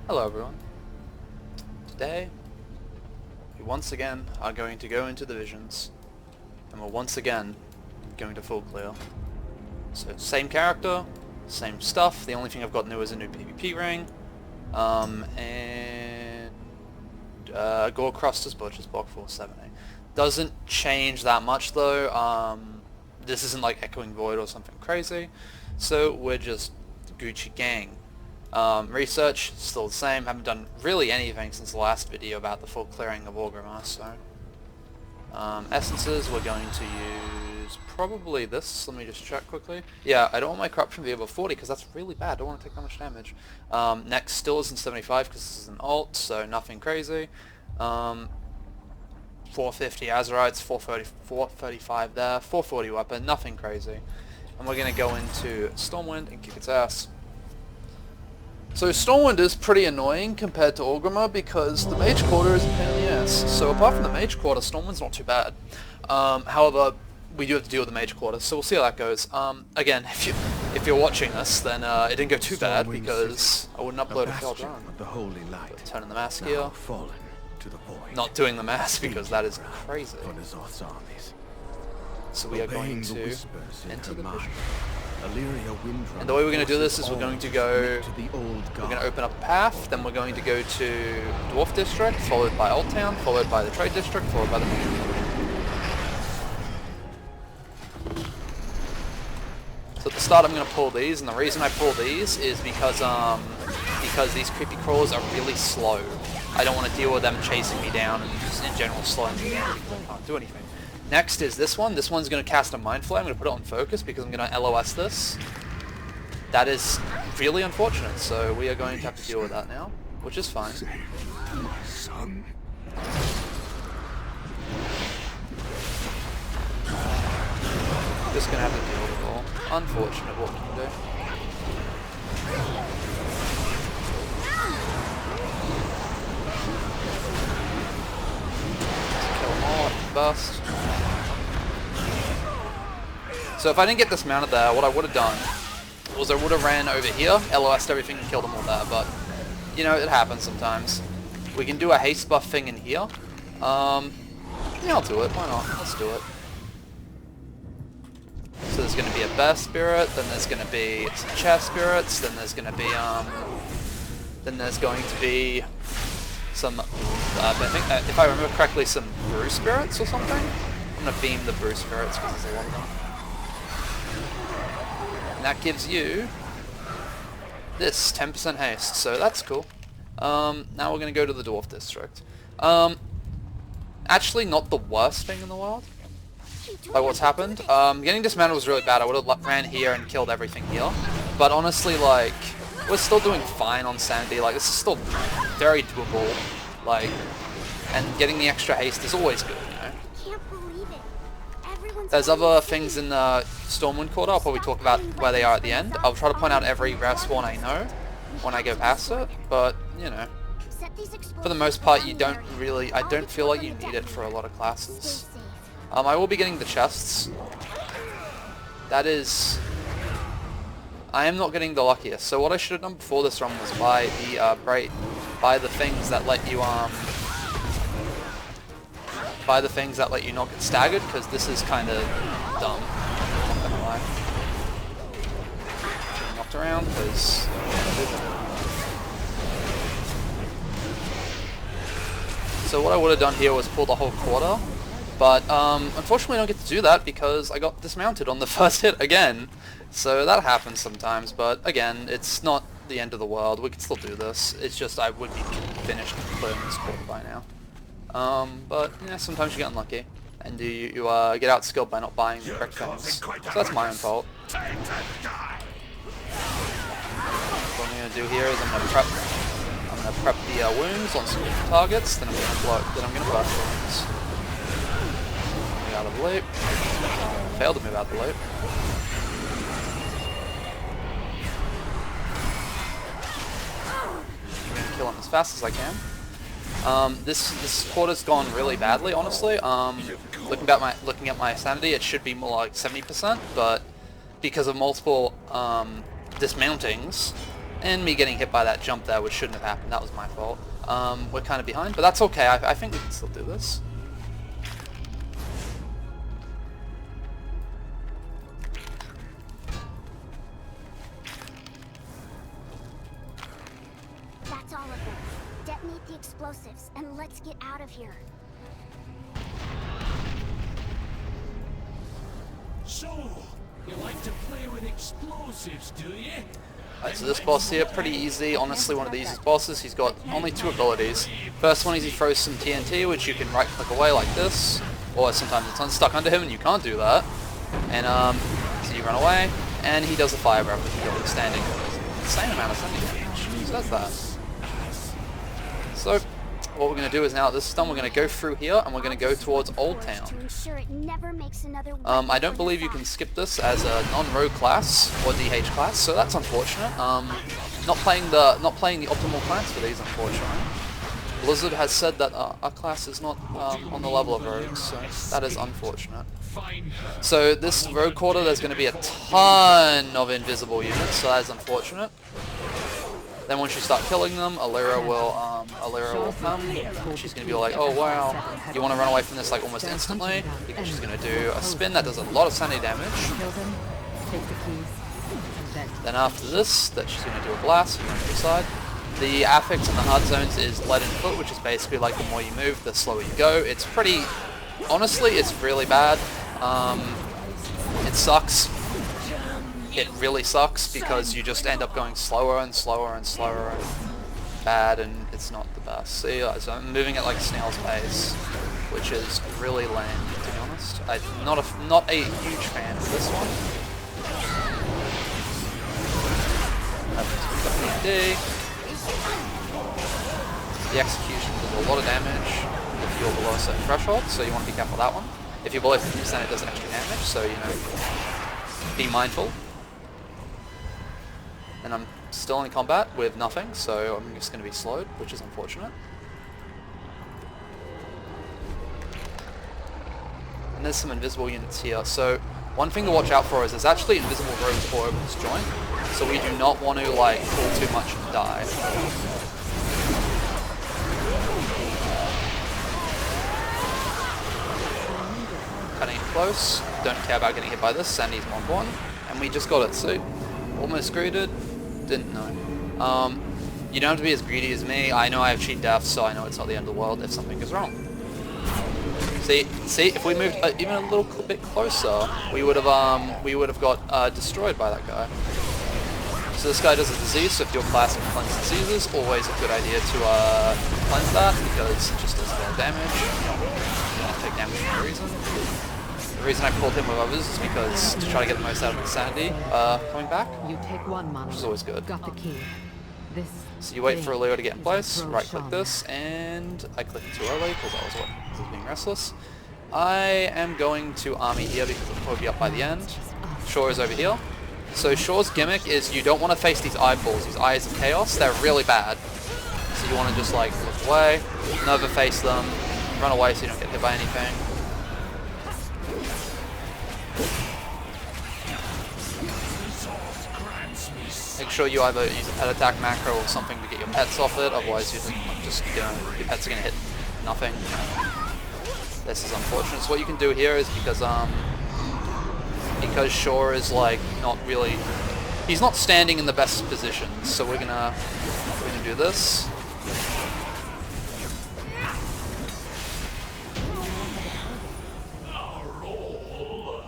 Hello everyone. Today, we once again are going to go into the visions, and we're once again going to full clear. So same character, same stuff, the only thing I've got new is a new PvP ring, and Gore Cruster's Butcher's Block 470. Doesn't change that much though, this isn't like Echoing Void or something crazy, so we're just Gucci gang. Research, still the same, haven't done really anything since the last video about the full clearing of Orgrimmar, so... essences, we're going to use probably this, let me just check quickly. Yeah, I don't want my corruption to be above 40 because that's really bad, I don't want to take that much damage. Next still isn't 75 because this is an alt, so nothing crazy. 450 Azerites, 435 there, 440 weapon, nothing crazy. And we're going to go into Stormwind and kick its ass. So Stormwind is pretty annoying compared to Orgrimmar because the Mage Quarter is a pain in the ass. So apart from the Mage Quarter, Stormwind's not too bad. However, we do have to deal with the Mage Quarter, so we'll see how that goes. Again, if you're watching this, then it didn't go too bad because I wouldn't upload a failed run. Turning the mask here. Not doing the mask because that is crazy. So we are going to enter the vision. And the way we're going to do this is we're going to go, we're going to open up a path, then we're going to go to Dwarf District, followed by Old Town, followed by the Trade District, followed by the Mission. So at the start I'm going to pull these, and the reason I pull these is because these creepy crawlers are really slow. I don't want to deal with them chasing me down and just in general slowing me down because I can't do anything. Next is this one. This one's going to cast a Mind Flare. I'm going to put it on focus because I'm going to LOS this. That is really unfortunate, so we are going to have to deal with that now, which is fine. Save my son. Just going to have to deal with it all. Unfortunate, what we can do. Kill them all, burst. So if I didn't get dismounted there, what I would have done was I would have ran over here, LOS'd everything and killed them all there, but, you know, it happens sometimes. We can do a haste buff thing in here. Yeah, I'll do it, why not? Let's do it. So there's going to be a Bear Spirit, then there's going to be some Chair Spirits, then there's going to be, some, I think, if I remember correctly, some Brew Spirits or something? I'm going to beam the Brew Spirits because there's a lot of them. And that gives you this 10% haste, so that's cool. Now we're going to go to the Dwarf District. Actually, not the worst thing in the world. Like what's happened. Getting dismounted was really bad. I would have ran here and killed everything here. But honestly, like, we're still doing fine on sanity. Like, this is still very doable. Like, and getting the extra haste is always good, you know. There's other things in the Stormwind Quarter I'll probably talk about where they are at the end. I'll try to point out every rare spawn I know when I go past it, but, you know, for the most part you don't really, I don't feel like you need it for a lot of classes. I will be getting the chests. That is, I am not getting the luckiest. So what I should have done before this run was buy the things that let you, buy the things that let you not get staggered, because this is kind of dumb, I'm not gonna lie. Getting knocked around, because... So what I would have done here was pull the whole quarter, but unfortunately I don't get to do that because I got dismounted on the first hit again. So that happens sometimes, but again, it's not the end of the world, we can still do this. It's just I would be finished clearing this quarter by now. But yeah, sometimes you get unlucky, and you get outskilled by not buying the correct things. So that's my own fault. What I'm going to do here is I'm going to prep the wounds on some different targets, then I'm going to burst wounds. Move out of the loop. Failed to move out of the loop. I'm going to kill him as fast as I can. This quarter's gone really badly, honestly. Looking at my sanity, it should be more like 70%, but because of multiple dismountings, And me getting hit by that jump there, which shouldn't have happened. That was my fault. We're kind of behind, but that's okay. I think we can still do this. That's all of them. Detonate the explosives and let's get out of here. So, you like to play with explosives, do you? Alright, so this boss here, pretty easy. Honestly, one of the easiest bosses. He's got only 2 abilities. First one is he throws some TNT, which you can right-click away like this, or sometimes it's unstuck under him and you can't do that. And so you run away, and he does the fire breath, which you got standing. Insane amount of standing damage. So that's that. So what we're going to do is now that this is done, we're going to go through here and we're going to go towards Old Town. I don't believe you can skip this as a non-rogue class or DH class, so that's unfortunate. Not playing the optimal class for these, unfortunately. Blizzard has said that our class is not on the level of rogues, so that is unfortunate. So this rogue quarter, there's going to be a ton of invisible units, so that is unfortunate. Then once you start killing them, Alira will come. She's going to be like, oh wow, you want to run away from this like almost instantly, because she's going to do a spin that does a lot of sanity damage. Then after this, that she's going to do a blast, you're on the side. The affix in the hard zones is lead and foot, which is basically like the more you move, the slower you go. It's pretty, honestly, it's really bad. It sucks. It really sucks because you just end up going slower and slower and slower and bad, and it's not the best. See, so I'm moving at like snail's pace, which is really lame, to be honest. I'm not a huge fan of this one. D. The execution does a lot of damage if you're below a certain threshold, so you want to be careful of that one. If you're below 50%, it does extra damage, so you know, be mindful. And I'm still in combat with nothing, so I'm just going to be slowed, which is unfortunate. And there's some invisible units here, so one thing to watch out for is there's actually invisible rogues all over this joint, so we do not want to like pull too much and die. Cutting it close, don't care about getting hit by this, Sandy's more important, and we just got it, so almost greeted. Didn't know. You don't have to be as greedy as me. I know I have cheat deaths, so I know it's not the end of the world if something goes wrong. See, if we moved even a little bit closer, we would have got destroyed by that guy. So this guy does a disease, so if your class can cleanse diseases, always a good idea to cleanse that, because it just does a lot of damage. You don't take damage for no reason. The reason I pulled him with others is because to try to get the most out of insanity coming back, which is always good. So you wait for a Leo to get in place, right click this, and I click it too early because I was being restless. I am going to army here because it'll probably be up by the end. Shore is over here. So Shore's gimmick is you don't want to face these eyeballs, these eyes of chaos. They're really bad. So you want to just like look away, never face them, run away so you don't get hit by anything. Make sure you either use a pet attack macro or something to get your pets off it, otherwise you're just your pets are going to hit nothing. This is unfortunate. So what you can do here is because Shore is like not really, he's not standing in the best position, so we're gonna do this.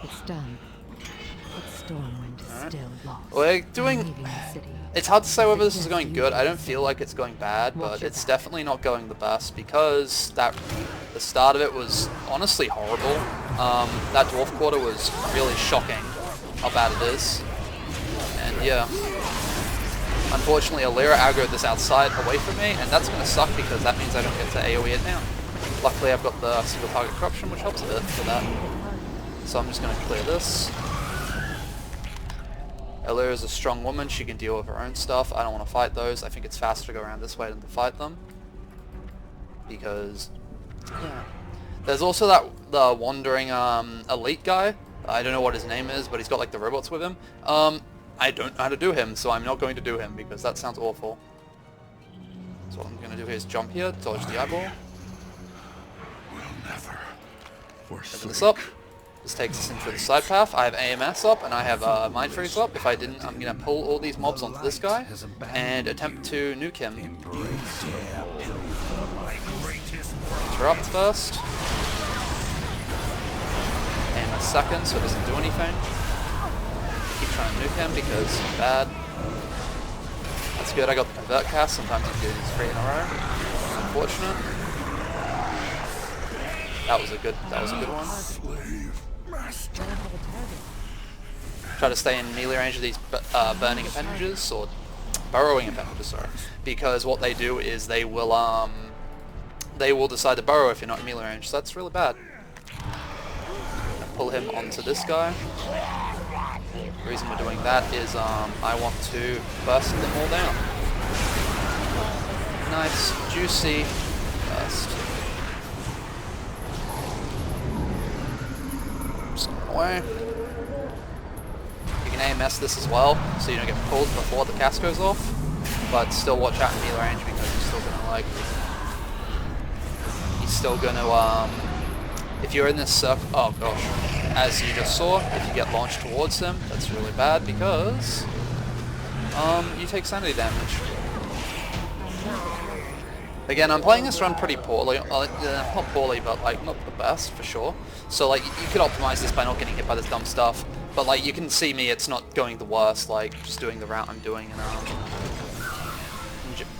It's done. But Stormwind is still lost. We're doing... It's hard to say whether this is going good. I don't feel like it's going bad, but it's definitely not going the best because the start of it was honestly horrible. That dwarf quarter was really shocking how bad it is. And yeah. Unfortunately, Alira aggroed this outside away from me, and that's going to suck because that means I don't get to AoE it down. Luckily, I've got the single target corruption, which helps a bit for that. So I'm just going to clear this. Alira is a strong woman, she can deal with her own stuff. I don't want to fight those. I think it's faster to go around this way than to fight them. Because, yeah. There's also the wandering elite guy. I don't know what his name is, but he's got like the robots with him. I don't know how to do him, so I'm not going to do him because that sounds awful. So what I'm going to do here is jump here, dodge the eyeball. We'll never Open this up. This takes us into the side path. I have AMS up and I have Mind Freeze up. If I didn't, I'm going to pull all these mobs onto this guy and attempt to nuke him. Interrupt first. And a second, so it doesn't do anything. Keep trying to nuke him because he's bad. That's good, I got the convert cast. Sometimes you can do these 3 in a row. Unfortunate. That was a good one. Try to stay in melee range of these burning appendages, or burrowing appendages, sorry. Because what they do is they will decide to burrow if you're not in melee range, so that's really bad. Pull him onto this guy. The reason we're doing that is I want to burst them all down. Nice, juicy burst. Just going away. You can AMS this as well, so you don't get pulled before the cast goes off. But still watch out in melee range because he's still gonna if you're in this circle, oh gosh, as you just saw, if you get launched towards him, that's really bad because you take sanity damage. Again, I'm playing this run pretty poorly, not poorly, but like not the best for sure. So like you could optimize this by not getting hit by this dumb stuff, but like you can see me, it's not going the worst, like just doing the route I'm doing, and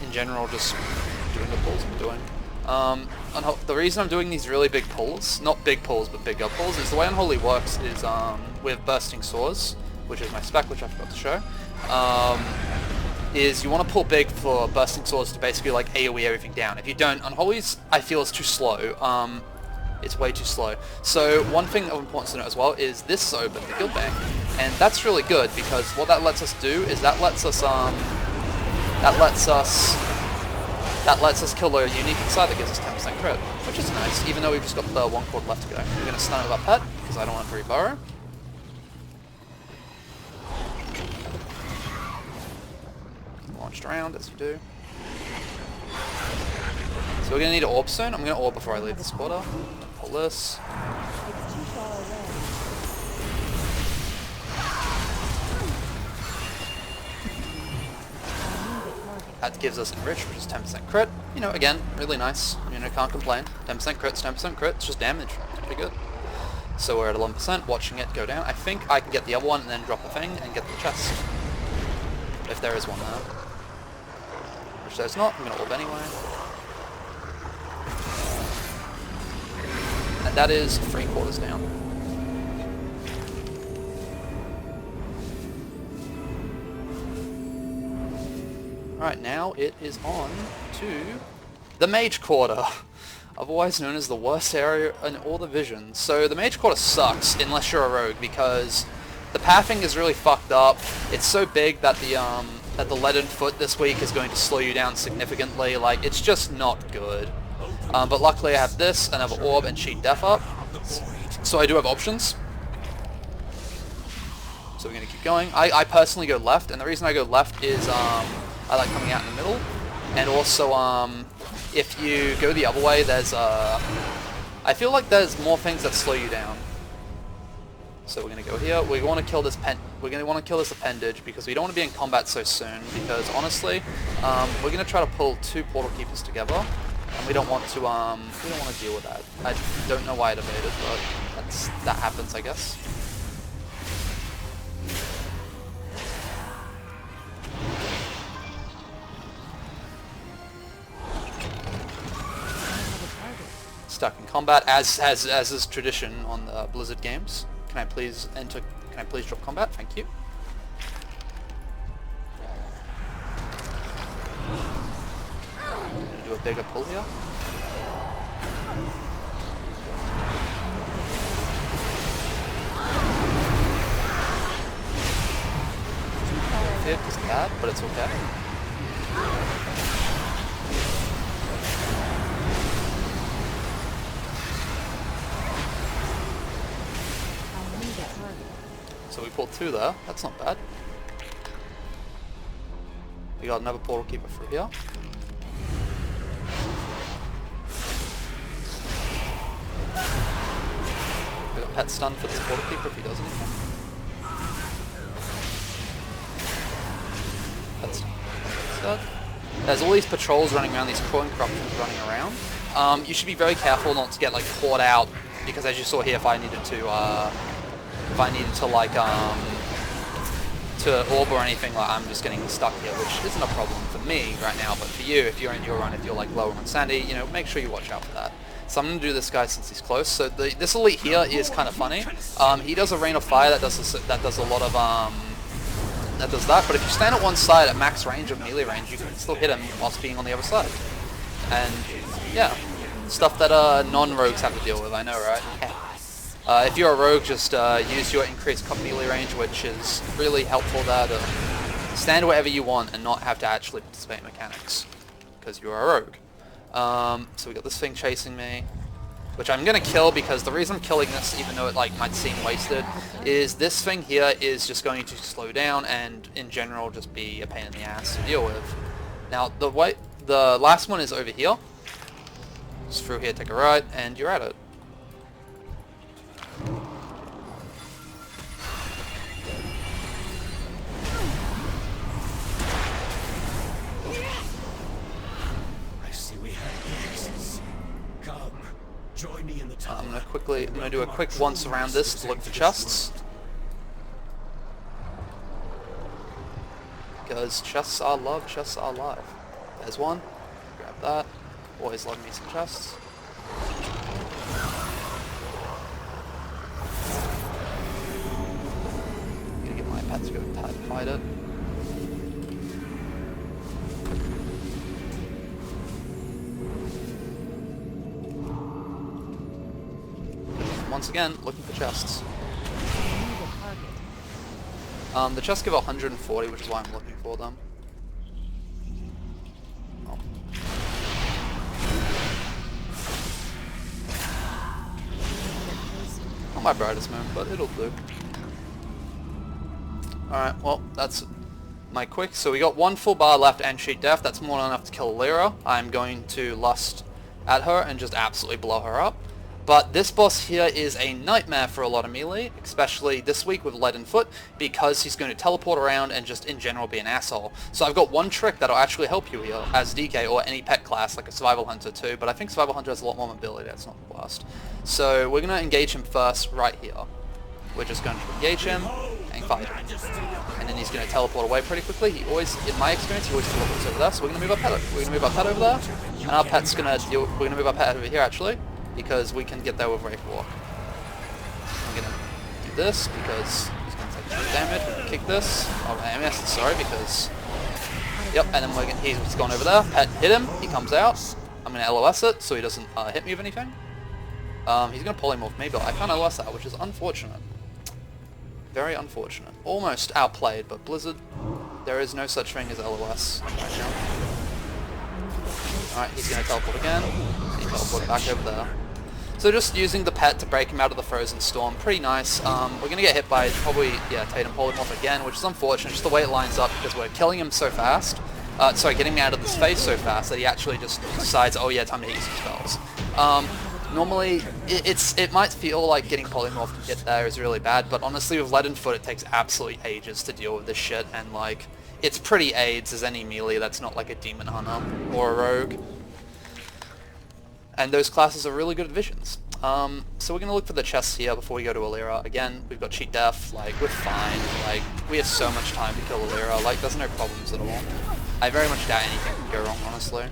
in general just doing the pulls I'm doing. The reason I'm doing these really big pulls, not big pulls but bigger pulls, is the way Unholy works is with bursting swords, which is my spec, which I forgot to show, is you want to pull big for bursting swords to basically like AoE everything down. If you don't, Unholy's I feel is too slow. It's way too slow. So one thing of importance to note as well is this is open, the guild bank, and that's really good because what that lets us do is that lets us kill a unique inside that gives us 10% crit, which is nice, even though we've just got the 1 chord left to go. We're going to stun it with our pet, because I don't want to re-burrow. Launched around, as you do. So we're going to need an orb soon. I'm going to orb before I leave this quarter. Pull this. That gives us Enrich, which is 10% crit. You know, again, really nice. You know, can't complain. 10% crits, 10% crit, it's just damage. It's pretty good. So we're at 11%, watching it go down. I think I can get the other one and then drop a thing and get the chest. If there is one there. Which there's not, I'm going to orb anyway. And that is 3/4 down. Alright, now it is on to the Mage Quarter, otherwise known as the worst area in all the visions. So the Mage Quarter sucks unless you're a rogue because the pathing is really fucked up. It's so big that the leaden foot this week is going to slow you down significantly. Like, it's just not good. But luckily I have this, another orb, and cheat death up. So I do have options. So we're going to keep going. I personally go left, and the reason I go left is I like coming out in the middle, and also if you go the other way, there's I feel like there's more things that slow you down. So we're gonna go here. We want to kill this appendage because we don't want to be in combat so soon. Because honestly, we're gonna try to pull 2 portal keepers together, and we don't want to deal with that. I don't know why it evaded, but that happens, I guess. Stuck in combat, as is tradition on the Blizzard games. Can I please drop combat? Thank you. Do a bigger pull here. Isn't bad, but it's okay. So we pulled 2 there, that's not bad. We got another portal keeper through here. We got pet stun for this portal keeper if he does anything. Pet stun. Dead. There's all these patrols running around, these crawling corruptions running around. You should be very careful not to get like caught out, because as you saw here, if I needed to like to orb or anything, like I'm just getting stuck here, which isn't a problem for me right now, but for you, if you're in your run, if you're like lower on sanity, you know, make sure you watch out for that. So I'm going to do this guy since he's close. So this elite here is kind of funny. He does a rain of fire that does a lot of that does that, but if you stand at one side at max range of melee range, you can still hit him whilst being on the other side. And yeah, stuff that non-rogues have to deal with, I know, right? If you're a rogue, just use your increased melee range, which is really helpful there to stand wherever you want and not have to actually participate in mechanics, because you're a rogue. So we got this thing chasing me, which I'm gonna kill, because the reason I'm killing this, even though it like might seem wasted, is this thing here is just going to slow down and in general just be a pain in the ass to deal with. Now the last one is over here. Just through here, take a right, and you're at it. Join me in the tunnel. I'm gonna do a quick once around this to look for chests. Because chests are love, chests are life. There's one. Grab that. Always love me some chests. Gonna get my pet to go fight it. Once again, looking for chests. The chests give 140, which is why I'm looking for them. Oh. Not my brightest moment, but it'll do. Alright, well, that's my quick. So we got one full bar left and cheat death. That's more than enough to kill Lyra. I'm going to lust at her and just absolutely blow her up. But this boss here is a nightmare for a lot of melee, especially this week with Leaden Foot, because he's going to teleport around and just in general be an asshole. So I've got one trick that'll actually help you here as DK, or any pet class like a Survival Hunter too, but I think Survival Hunter has a lot more mobility, that's not the worst. So we're going to engage him first right here. We're just going to engage him and fight him. And then he's going to teleport away pretty quickly. He always, in my experience, he always teleports over there, so we're going to move our pet. We're going to move our pet over there, and our pet's going to deal, we're going to move our pet over here actually, because we can get there with Wraith Walk. I'm going to do this because he's going to take some damage. We're going to kick this. Oh, MS, sorry, because... Yep, and then he's gone over there. Pet hit him. He comes out. I'm going to LOS it so he doesn't hit me with anything. He's going to polymorph me, but I can't LOS that, which is unfortunate. Very unfortunate. Almost outplayed, but Blizzard, there is no such thing as LOS right now. Alright, he's going to teleport again. He teleported back over there. So just using the pet to break him out of the frozen storm, pretty nice. We're going to get hit by probably, yeah, Tatum Polymorph again, which is unfortunate, just the way it lines up, because we're killing him so fast. Sorry, getting him out of this phase so fast that he actually just decides, oh yeah, time to hit you some spells. Normally, it might feel like getting Polymorph to get there is really bad, but honestly with Leaden Foot it takes absolutely ages to deal with this shit, and like, it's pretty AIDS as any melee that's not like a Demon Hunter or a Rogue. And those classes are really good at visions. So we're going to look for the chests here before we go to Alira. Again, we've got cheat death, like, we're fine. Like, we have so much time to kill Alira. Like, there's no problems at all. I very much doubt anything can go wrong, honestly.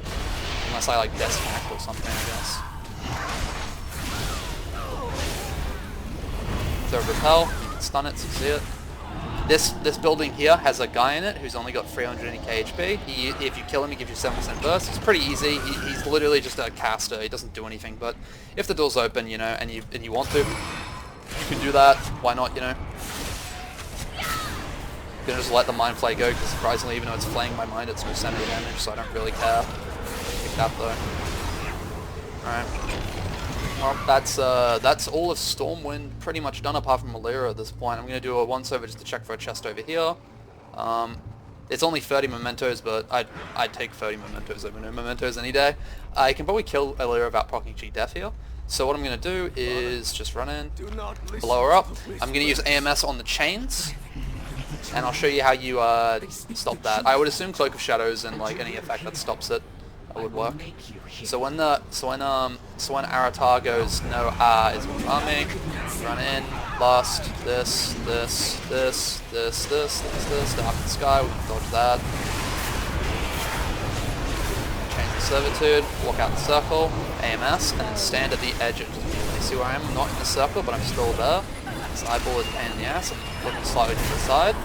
Unless I, like, death hack or something, I guess. Throw repel, you can stun it, so you see it. This building here has a guy in it who's only got 380k HP. If you kill him, he gives you 7% burst. It's pretty easy. He's literally just a caster. He doesn't do anything. But if the door's open, you know, and you want to, you can do that. Why not, you know? I'm gonna just let the mind flay go, because surprisingly, even though it's flaying my mind, it's no sanity damage, so I don't really care. Pick that though. All right. Well, that's all of Stormwind pretty much done apart from Malira at this point. I'm going to do a once over just to check for a chest over here. It's only 30 mementos, but I'd take 30 mementos over no mementos any day. I can probably kill Illyria without proccing G death here. So what I'm going to do is just run in, blow her up. I'm going to use AMS on the chains, and I'll show you how you stop that. I would assume Cloak of Shadows and like any effect that stops it would work. So when Aratar goes no is arming, run in, blast, this, dark in the sky, we can dodge that. Change the servitude, walk out the circle, AMS, and then stand at the edge. You see where I am? I'm not in the circle, but I'm still there. This eyeball is a pain in the ass. I'm looking slightly to the side,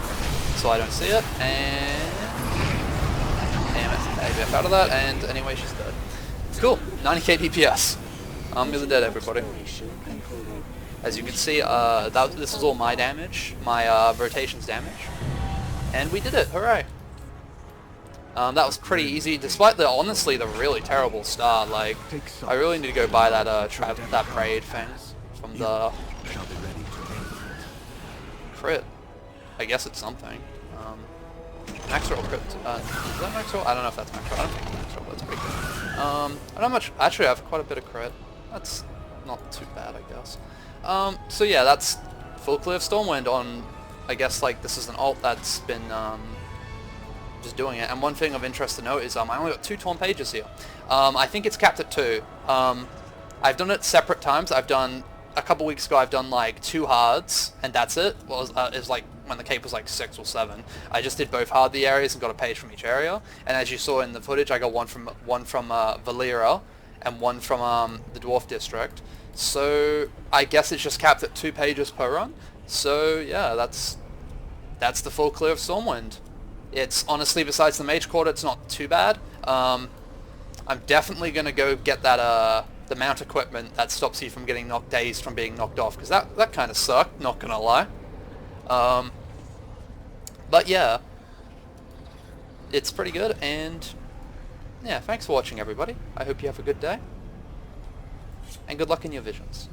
so I don't see it, and AMS ABF out of that, and anyway, she's dead. Cool, 90k DPS. I'm really dead, everybody. As you can see, this was all my damage, my rotations damage, and we did it, hooray! That was pretty easy, despite honestly the really terrible start. Like, I really need to go buy that that braid thing from the crit. I guess it's something. Max roll crit. Is that max roll? I don't know if that's max roll. I don't think it's max roll, but it's pretty good. I don't much. Actually, I have quite a bit of crit. That's not too bad, I guess. So yeah, that's full clear of Stormwind on. I guess like this is an ult that's been just doing it. And one thing of interest to note is I only got 2 torn pages here. I think it's capped at 2. I've done it separate times. I've done a couple weeks ago. I've done like 2 hards, and that's it. Well, it was like when the cape was like 6 or 7. I just did both hard the areas and got a page from each area. And as you saw in the footage, I got one from Valera and one from the Dwarf District. So I guess it's just capped at 2 pages per run. So yeah, that's the full clear of Stormwind. It's honestly, besides the Mage Quarter, it's not too bad. I'm definitely gonna go get that the mount equipment that stops you from getting dazed from being knocked off, because that kind of sucked, not gonna lie. But yeah, it's pretty good, and yeah, thanks for watching, everybody. I hope you have a good day, and good luck in your visions.